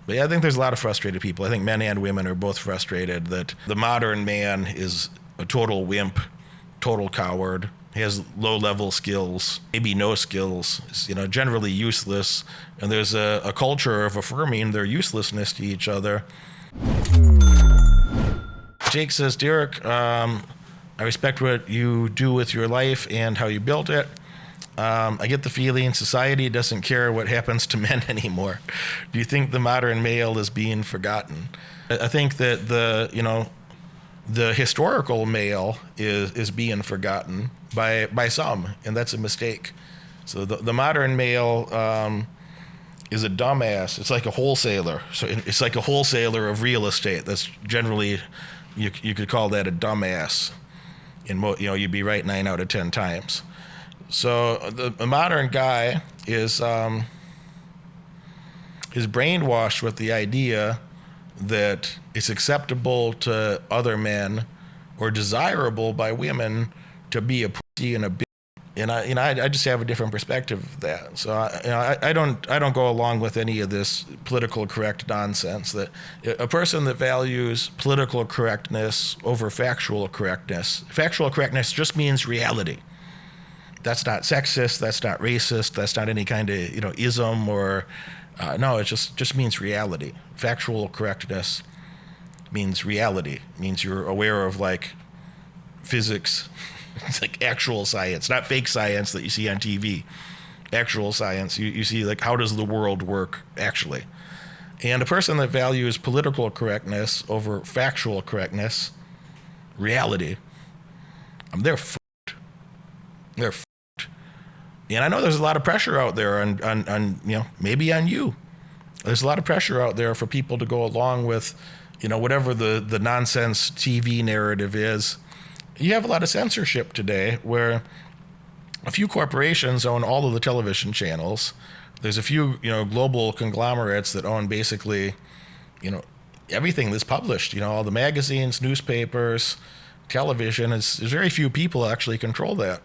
But yeah, I think there's a lot of frustrated people. I think men and women are both frustrated that the modern man is a total wimp, total coward. He has low-level skills, maybe no skills, is, generally useless. And there's a culture of affirming their uselessness to each other. Jake says, Derek, I respect what you do with your life and how you built it. I get the feeling society doesn't care what happens to men anymore. Do you think the modern male is being forgotten? I think that the historical male is being forgotten by some, and that's a mistake. So the modern male is a dumbass. It's like a wholesaler. So it's like a wholesaler of real estate. That's generally, you could call that a dumbass. And you'd be right 9 out of 10 times. So the modern guy is brainwashed with the idea that it's acceptable to other men or desirable by women to be a pussy and a bitch. And I just have a different perspective of that. So I don't go along with any of this political correct nonsense. That a person that values political correctness over factual correctness just means reality. That's not sexist. That's not racist. That's not any kind of ism or no. It just means reality. Factual correctness means reality. It means you're aware of physics. It's like actual science, not fake science that you see on TV. Actual science. You see how does the world work actually? And a person that values political correctness over factual correctness, reality, they're f***ed. They're f***ed. And I know there's a lot of pressure out there on maybe on you. There's a lot of pressure out there for people to go along with, whatever the nonsense TV narrative is. You have a lot of censorship today where a few corporations own all of the television channels. There's a few, global conglomerates that own basically, everything that's published, all the magazines, newspapers, television. There's very few people actually control that.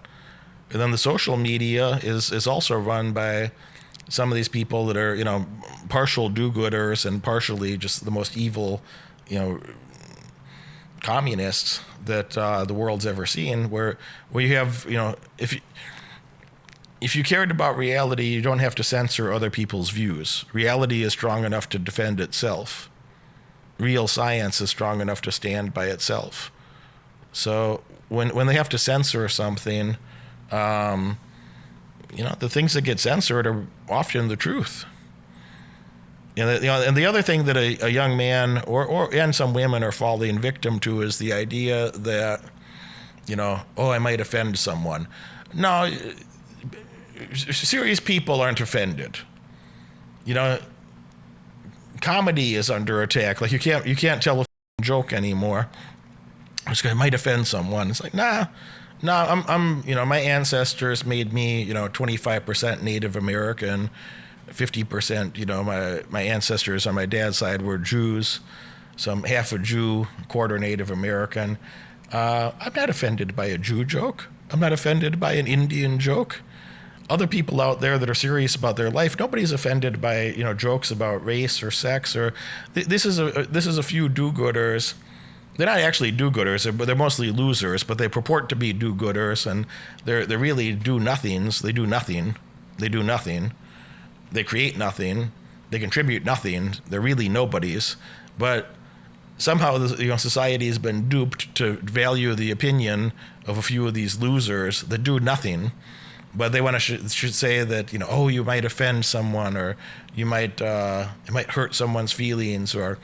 And then the social media is also run by some of these people that are, partial do-gooders and partially just the most evil, communists that the world's ever seen, where you have, if you cared about reality, you don't have to censor other people's views. Reality is strong enough to defend itself. Real science is strong enough to stand by itself. So when they have to censor something, the things that get censored are often the truth. And the other thing that a young man and some women are falling victim to is the idea that, I might offend someone. No, serious people aren't offended. Comedy is under attack. You can't tell a joke anymore. I might offend someone. It's like, nah, I'm my ancestors made me, 25% Native American. 50%, my ancestors on my dad's side were Jews, so I'm half a Jew, quarter Native American. I'm not offended by a Jew joke. I'm not offended by an Indian joke. Other people out there that are serious about their life, nobody's offended by jokes about race or sex or this is a few do-gooders. They're not actually do-gooders, but they're mostly losers. But they purport to be do-gooders, and they're really do-nothings. They do nothing. They do nothing. They create nothing. They contribute nothing. They're really nobodies. But somehow, society has been duped to value the opinion of a few of these losers that do nothing. But they want to should say that you might offend someone, or you might it might hurt someone's feelings, or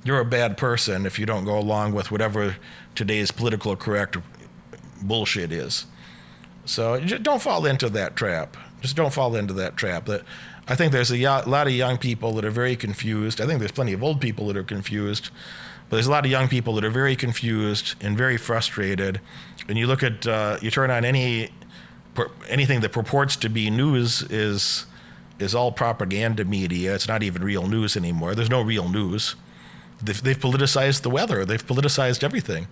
you're a bad person if you don't go along with whatever today's political correct bullshit is. So just don't fall into that trap. Just don't fall into that trap. That I think there's a lot of young people that are very confused. I think there's plenty of old people that are confused, but there's a lot of young people that are very confused and very frustrated. And you look at, you turn on anything that purports to be news is all propaganda media. It's not even real news anymore. There's no real news. They've politicized the weather. They've politicized everything.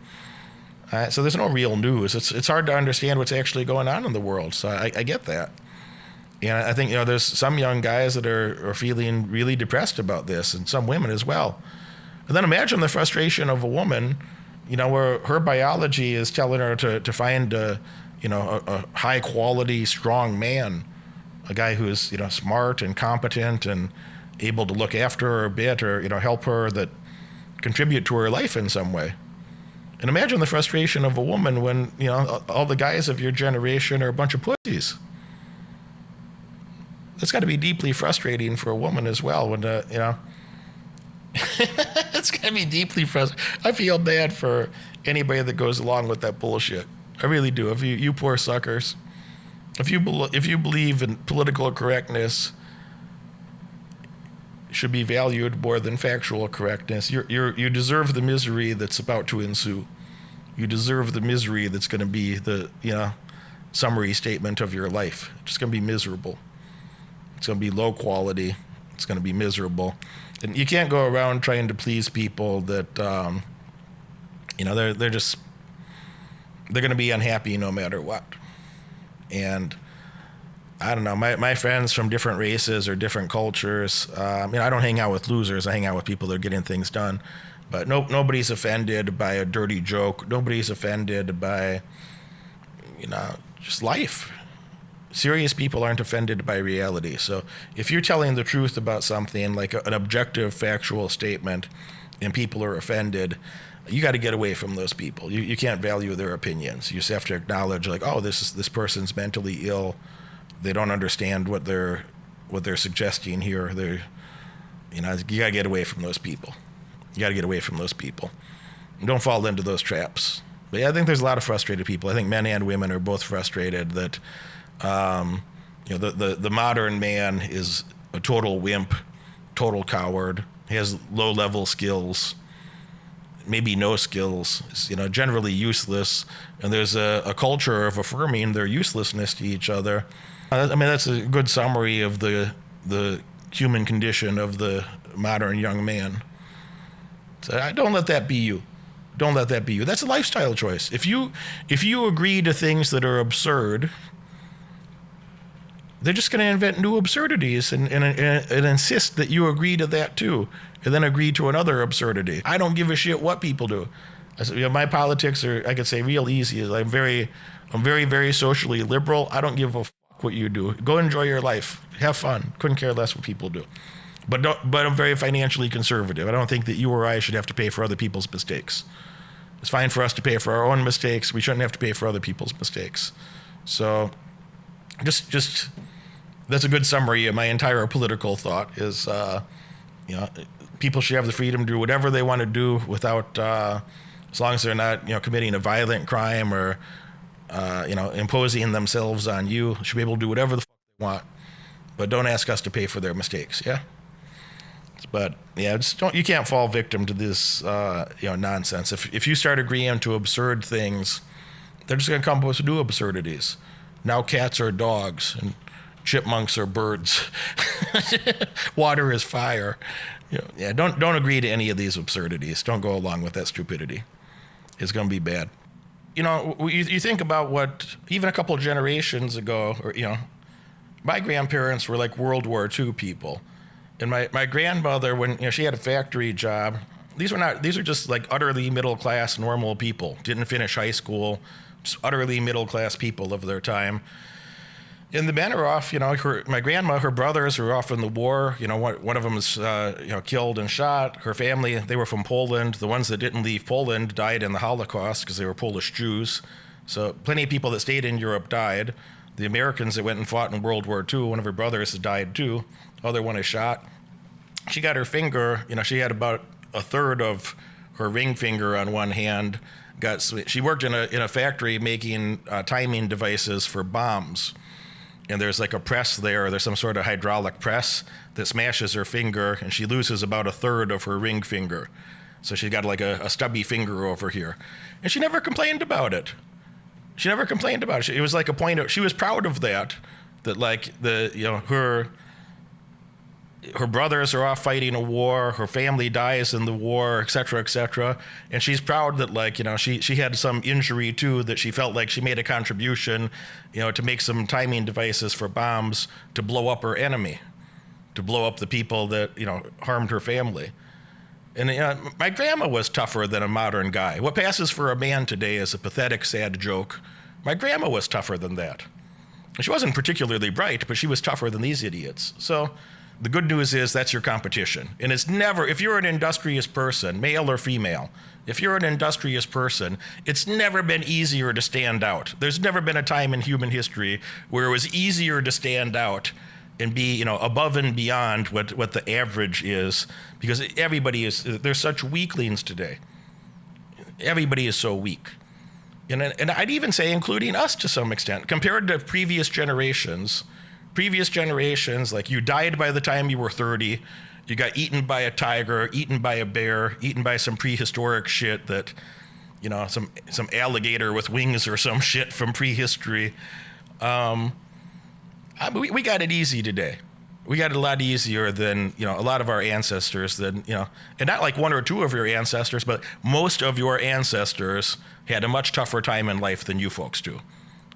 So there's no real news. It's hard to understand what's actually going on in the world. So I get that. And I think, there's some young guys that are feeling really depressed about this, and some women as well. And then imagine the frustration of a woman, where her biology is telling her to find a high quality, strong man, a guy who is, smart and competent and able to look after her a bit, or, help her, that contribute to her life in some way. And imagine the frustration of a woman when, all the guys of your generation are a bunch of pussies. That's got to be deeply frustrating for a woman as well when, it's got to be deeply frustrating. I feel bad for anybody that goes along with that bullshit. I really do. If you poor suckers, if you believe in political correctness should be valued more than factual correctness, you deserve the misery that's about to ensue. You deserve the misery that's going to be the summary statement of your life. It's just going to be miserable. It's going to be low quality. It's going to be miserable. And you can't go around trying to please people that they're going to be unhappy no matter what. And I don't know, my friends from different races or different cultures, I don't hang out with losers. I hang out with people that are getting things done. But nobody's offended by a dirty joke. Nobody's offended by, just life. Serious people aren't offended by reality. So if you're telling the truth about something, like an objective, factual statement, and people are offended, you got to get away from those people. You can't value their opinions. You just have to acknowledge, like, oh, this person's mentally ill. They don't understand what they're suggesting here. You got to get away from those people. You got to get away from those people. And don't fall into those traps. But yeah, I think there's a lot of frustrated people. I think men and women are both frustrated that the modern man is a total wimp, total coward. He has low-level skills, maybe no skills, is, generally useless. And there's a culture of affirming their uselessness to each other. That's a good summary of the human condition of the modern young man. So don't let that be you. Don't let that be you. That's a lifestyle choice. If you agree to things that are absurd, they're just going to invent new absurdities and insist that you agree to that too, and then agree to another absurdity. I don't give a shit what people do. My politics are, I could say, real easy. I'm very, very socially liberal. I don't give a fuck what you do. Go enjoy your life. Have fun. Couldn't care less what people do. But I'm very financially conservative. I don't think that you or I should have to pay for other people's mistakes. It's fine for us to pay for our own mistakes. We shouldn't have to pay for other people's mistakes. So just that's a good summary of my entire political thought is, people should have the freedom to do whatever they want to do without, as long as they're not, committing a violent crime or, imposing themselves on you. Should be able to do whatever the fuck they want, but don't ask us to pay for their mistakes. Yeah. But yeah, you can't fall victim to this, nonsense. If you start agreeing to absurd things, they're just going to come up with new absurdities. Now cats are dogs and chipmunks are birds. Water is fire. Don't agree to any of these absurdities. Don't go along with that stupidity. It's going to be bad. You think about what even a couple of generations ago, or my grandparents were like World War II people. And my grandmother, when she had a factory job, these are just like utterly middle class normal people. Didn't finish high school, just utterly middle class people of their time. And the men are off, my grandma, her brothers were off in the war. One of them was killed and shot. Her family, they were from Poland. The ones that didn't leave Poland died in the Holocaust because they were Polish Jews. So plenty of people that stayed in Europe died. The Americans that went and fought in World War II, one of her brothers has died too. Other one is shot. She got her finger, she had about a third of her ring finger on one hand. She worked in a factory making timing devices for bombs. And there's like a press there's some sort of hydraulic press that smashes her finger, and she loses about a third of her ring finger. So she got like a stubby finger over here. And she never complained about it. It was like a point of, she was proud of that like her, her brothers are off fighting a war, her family dies in the war, et cetera, and she's proud that, like, you know, she had some injury too, that she felt like she made a contribution, you know, to make some timing devices for bombs to blow up her enemy, to blow up the people that, you know, harmed her family. And you know, my grandma was tougher than a modern guy. What passes for a man today is a pathetic, sad joke. My grandma was tougher than that. She wasn't particularly bright, but she was tougher than these idiots. So the good news is that's your competition. And it's never, if you're an industrious person, male or female, if you're an industrious person, it's never been easier to stand out. There's never been a time in human history where it was easier to stand out and be, you know, above and beyond what the average is, because everybody is, there's such weaklings today. Everybody is so weak. And I'd even say, including us to some extent, compared to previous generations, like, you died by the time you were 30, you got eaten by a tiger, eaten by a bear, eaten by some prehistoric shit that, you know, some alligator with wings or some shit from prehistory. We got it easy today. We got it a lot easier than, you know, a lot of our ancestors, than, you know, and not like one or two of your ancestors, but most of your ancestors had a much tougher time in life than you folks do.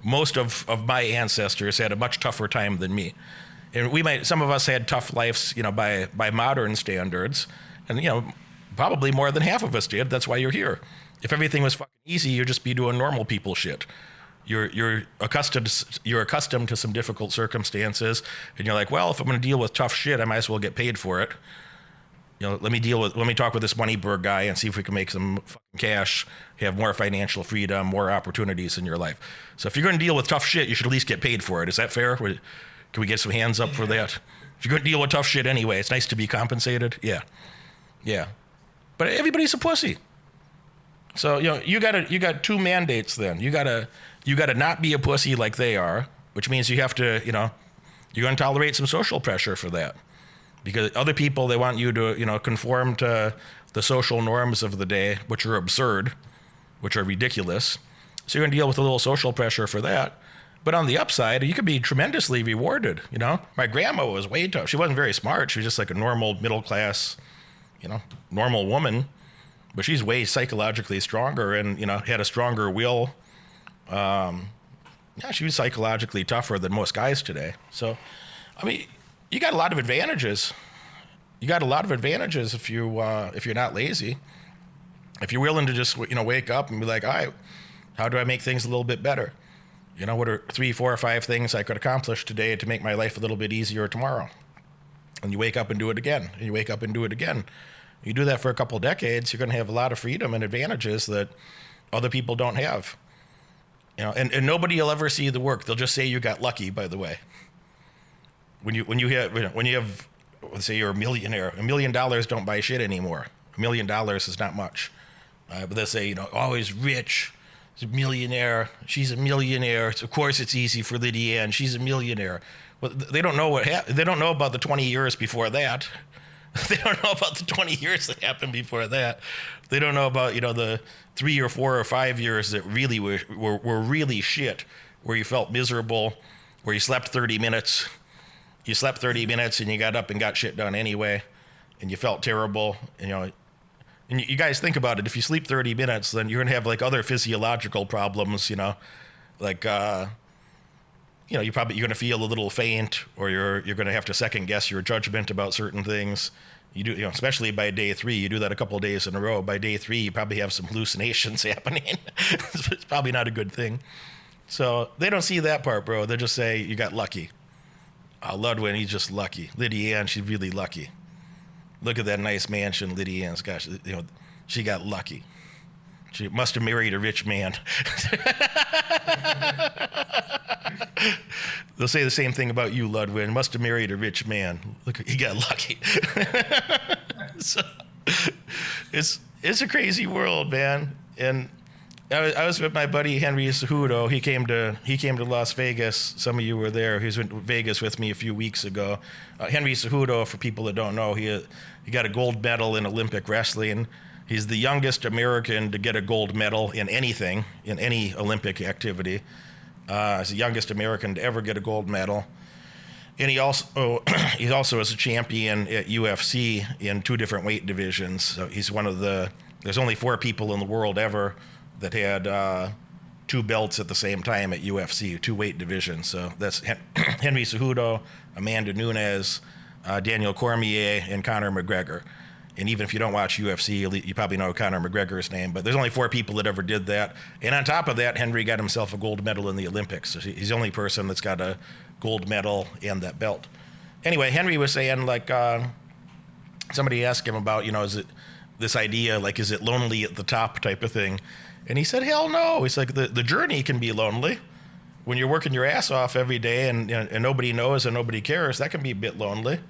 Most of my ancestors had a much tougher time than me. And some of us had tough lives, you know, by modern standards. And, you know, probably more than half of us did. That's why you're here. If everything was fucking easy, you'd just be doing normal people shit. You're accustomed to some difficult circumstances, and you're like, well, if I'm going to deal with tough shit, I might as well get paid for it. You know, let me talk with this Moneyberg guy and see if we can make some fucking cash, have more financial freedom, more opportunities in your life. So if you're going to deal with tough shit, you should at least get paid for it. Is that fair? Can we get some hands up for that? If you're going to deal with tough shit anyway, it's nice to be compensated. Yeah. But everybody's a pussy. So, you know, you got two mandates then. You gotta not be a pussy like they are, which means you have to, you know, you're going to tolerate some social pressure for that. Because other people, they want you to, you know, conform to the social norms of the day, which are absurd, which are ridiculous. So you're going to deal with a little social pressure for that. But on the upside, you could be tremendously rewarded, you know? My grandma was way tough. She wasn't very smart. She was just like a normal middle class, you know, normal woman. But she's way psychologically stronger and, you know, had a stronger will. Yeah, she was psychologically tougher than most guys today. So, I mean, you got a lot of advantages. You got a lot of advantages if you're not lazy. If you're willing to just, you know, wake up and be like, all right, how do I make things a little bit better? You know, what are 3, 4, or 5 things I could accomplish today to make my life a little bit easier tomorrow? And you wake up and do it again, and you wake up and do it again. You do that for a couple of decades, you're going to have a lot of freedom and advantages that other people don't have. You know, and nobody will ever see the work. They'll just say you got lucky, by the way. When you have, let's say you're a millionaire, $1 million don't buy shit anymore. $1 million is not much. But they'll say, you know, oh, he's rich. He's a millionaire. She's a millionaire. So of course it's easy for Lydia Ann. She's a millionaire. Well, they don't know they don't know about the 20 years before that. They don't know about the 20 years that happened before that. They don't know about, you know, the 3 or 4 or 5 years that really were really shit, where you felt miserable, where you slept 30 minutes. You slept 30 minutes and you got up and got shit done anyway, and you felt terrible. You know, and you guys think about it. If you sleep 30 minutes, then you're gonna have like other physiological problems. You know, like you know, you're gonna feel a little faint, or you're gonna have to second guess your judgment about certain things. You do, you know, especially by day 3. You do that a couple of days in a row. By day 3, you probably have some hallucinations happening. It's probably not a good thing. So they don't see that part, bro. They just say you got lucky. Ludwig, he's just lucky. Lydia Ann, she's really lucky. Look at that nice mansion Lydia Ann's got. You know, she got lucky. She must have married a rich man. They'll say the same thing about you, Ludwig. Must have married a rich man. Look, he got lucky. So, it's a crazy world, man. And I was with my buddy Henry Cejudo. He came to Las Vegas. Some of you were there. He was in Vegas with me a few weeks ago. Henry Cejudo, for people that don't know, he got a gold medal in Olympic wrestling. He's the youngest American to get a gold medal in anything, in any Olympic activity. He's the youngest American to ever get a gold medal. And he also is a champion at UFC in 2 different weight divisions. So he's one of there's only 4 people in the world ever that had 2 belts at the same time at UFC, 2 weight divisions. So that's Henry Cejudo, Amanda Nunes, Daniel Cormier, and Conor McGregor. And even if you don't watch UFC, you probably know Conor McGregor's name, but there's only 4 people that ever did that. And on top of that, Henry got himself a gold medal in the Olympics. So he's the only person that's got a gold medal and that belt. Anyway, Henry was saying, like, somebody asked him about, is it this idea, like, is it lonely at the top type of thing? And he said, hell no. He's like, the journey can be lonely. When you're working your ass off every day and nobody knows and nobody cares, that can be a bit lonely.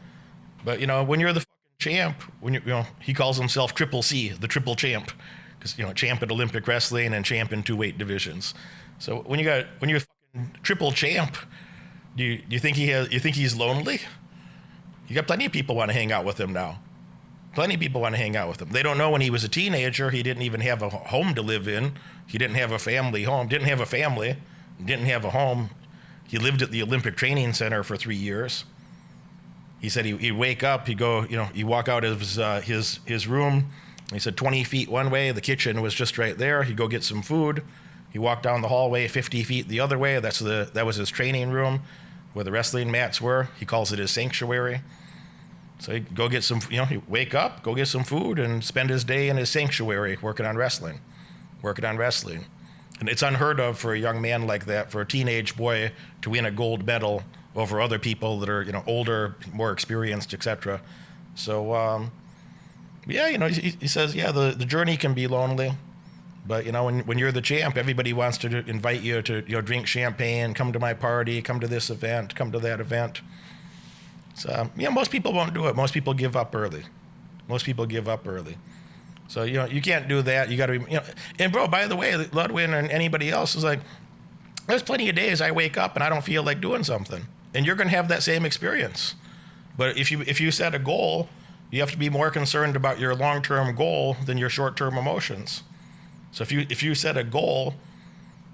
But, when you're the fucking champ, when he calls himself Triple C, the triple champ, because, champ at Olympic wrestling and champ in 2 weight divisions. So when you're fucking triple champ, do you think he's lonely? You got plenty of people want to hang out with him now. Plenty of people want to hang out with him. They don't know when he was a teenager, he didn't even have a home to live in. He didn't have a family home, didn't have a family, didn't have a home. He lived at the Olympic Training Center for 3 years. He said he'd wake up, he'd go, he'd walk out of his room. He said 20 feet one way, the kitchen was just right there. He'd go get some food. He walked down the hallway 50 feet the other way. That was his training room where the wrestling mats were. He calls it his sanctuary. So he'd go get some, he'd wake up, go get some food, and spend his day in his sanctuary working on wrestling. And it's unheard of for a young man like that, for a teenage boy to win a gold medal over other people that are, older, more experienced, etc. So, he says, the journey can be lonely. But, when you're the champ, everybody wants to invite you to, drink champagne, come to my party, come to this event, come to that event. So, most people won't do it. Most people give up early. So, you can't do that. You got to be, and bro, by the way, Ludwig and anybody else is like, there's plenty of days I wake up and I don't feel like doing something. And you're going to have that same experience. But if you set a goal, you have to be more concerned about your long-term goal than your short-term emotions. So if you set a goal,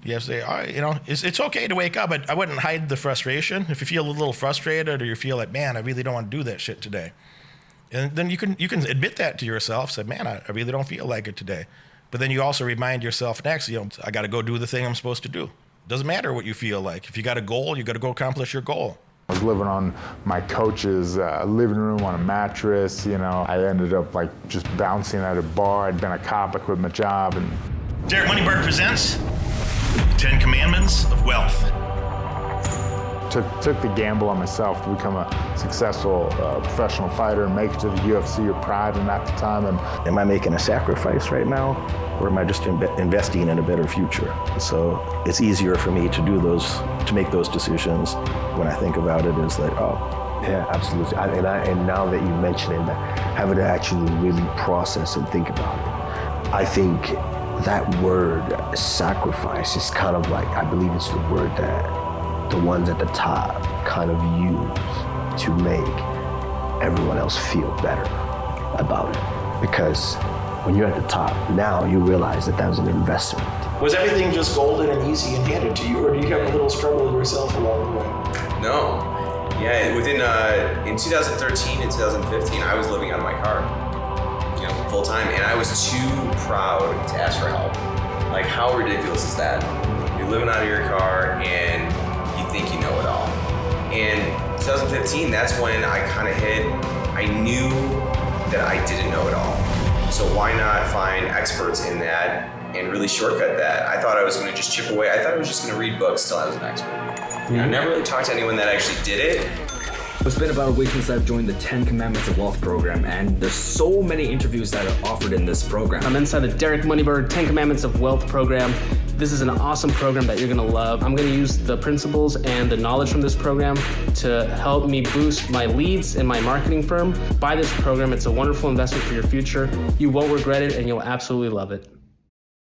you have to say, all right, it's okay to wake up, but I wouldn't hide the frustration. If you feel a little frustrated or you feel like, man, I really don't want to do that shit today. And then you can admit that to yourself, say, man, I really don't feel like it today. But then you also remind yourself next, I got to go do the thing I'm supposed to do. Doesn't matter what you feel like. If you got a goal, you got to go accomplish your goal. I was living on my coach's living room on a mattress. I ended up just bouncing at a bar. I'd been a cop, I quit my job. And Derek Moneyberg presents 10 Commandments of Wealth. Took the gamble on myself to become a successful professional fighter and make it to the UFC or Pride. And at the time, am I making a sacrifice right now, or am I just investing in a better future? So it's easier for me to make those decisions when I think about it. Is like, oh, yeah, absolutely. And now that you mention it, having to actually really process and think about it, I think that word sacrifice is kind of like, I believe it's the word that the ones at the top kind of use to make everyone else feel better about it. Because when you're at the top, now you realize that was an investment. Was everything just golden and easy and handed to you, or do you have a little struggle yourself along the way? No. Yeah, in 2013 and 2015, I was living out of my car, full time, and I was too proud to ask for help. Like, how ridiculous is that? You're living out of your car and you think you know it all. And 2015, that's when I kind of I knew that I didn't know it all. So why not find experts in that and really shortcut that? I thought I was going to just chip away. I thought I was just going to read books till I was an expert. I never really talked to anyone that actually did it. It's been about a week since I've joined the 10 Commandments of Wealth program, and there's so many interviews that are offered in this program. I'm inside the Derek Moneyberg 10 Commandments of Wealth program. This is an awesome program that you're gonna love. I'm gonna use the principles and the knowledge from this program to help me boost my leads in my marketing firm. Buy this program, it's a wonderful investment for your future. You won't regret it and you'll absolutely love it.